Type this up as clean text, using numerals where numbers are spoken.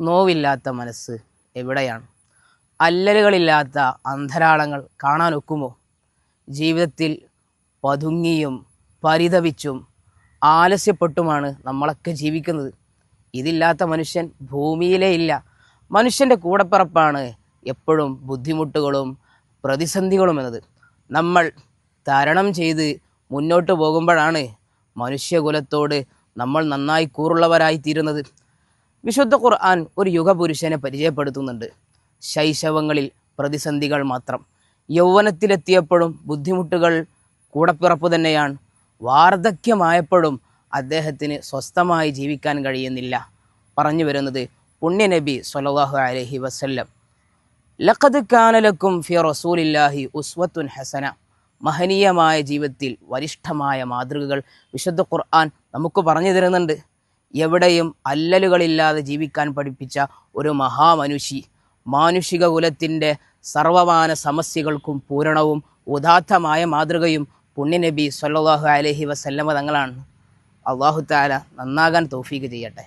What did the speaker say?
നോവില്ലാത്ത മനസ്സ് എവിടെയാണ്? അല്ലലുകളില്ലാത്ത അന്തരാളങ്ങൾ കാണാനൊക്കുമോ? ജീവിതത്തിൽ പതുങ്ങിയും പരിതപിച്ചും ആലസ്യപ്പെട്ടുമാണ് നമ്മളൊക്കെ ജീവിക്കുന്നത്. ഇതില്ലാത്ത മനുഷ്യൻ ഭൂമിയിലേ ഇല്ല. മനുഷ്യൻ്റെ കൂടപ്പിറപ്പാണ് എപ്പോഴും ബുദ്ധിമുട്ടുകളും പ്രതിസന്ധികളും എന്നത്. നമ്മൾ തരണം ചെയ്ത് മുന്നോട്ട് പോകുമ്പോഴാണ് മനുഷ്യകുലത്തോട് നമ്മൾ നന്നായി കൂറുള്ളവരായിത്തീരുന്നത്. വിശുദ്ധ ഖുർആൻ ഒരു യുഗപുരുഷനെ പരിചയപ്പെടുത്തുന്നുണ്ട്. ശൈശവങ്ങളിൽ പ്രതിസന്ധികൾ മാത്രം, യൗവനത്തിലെത്തിയപ്പോഴും ബുദ്ധിമുട്ടുകൾ കൂടപ്പിറപ്പ് തന്നെയാണ്, വാർദ്ധക്യമായപ്പോഴും അദ്ദേഹത്തിന് സ്വസ്ഥമായി ജീവിക്കാൻ കഴിയുന്നില്ല. പറഞ്ഞു വരുന്നത് പുണ്യനബി സ്വല്ലല്ലാഹു അലൈഹി വസല്ലം, ലഖദ് കാന ലക്കും ഫി റസൂലില്ലാഹി ഉസ്വത്തുൻ ഹസന, മഹനീയമായ ജീവിതത്തിൽ വരിഷ്ഠമായ മാതൃകകൾ വിശുദ്ധ ഖുർആൻ നമുക്ക് പറഞ്ഞു തരുന്നുണ്ട്. എവിടെയും അല്ലലുകളില്ലാതെ ജീവിക്കാൻ പഠിപ്പിച്ച ഒരു മഹാമനുഷി, മാനുഷിക കുലത്തിൻ്റെ സർവമാന സമസ്യകൾക്കും പൂരണവും ഉദാത്തമായ മാതൃകയും പുണ്യനബി സ്വല്ലല്ലാഹു അലൈഹി വസല്ലമ തങ്ങളാണ്. അല്ലാഹു തആല നന്നാകാൻ തൗഫീഖ് ചെയ്യട്ടെ.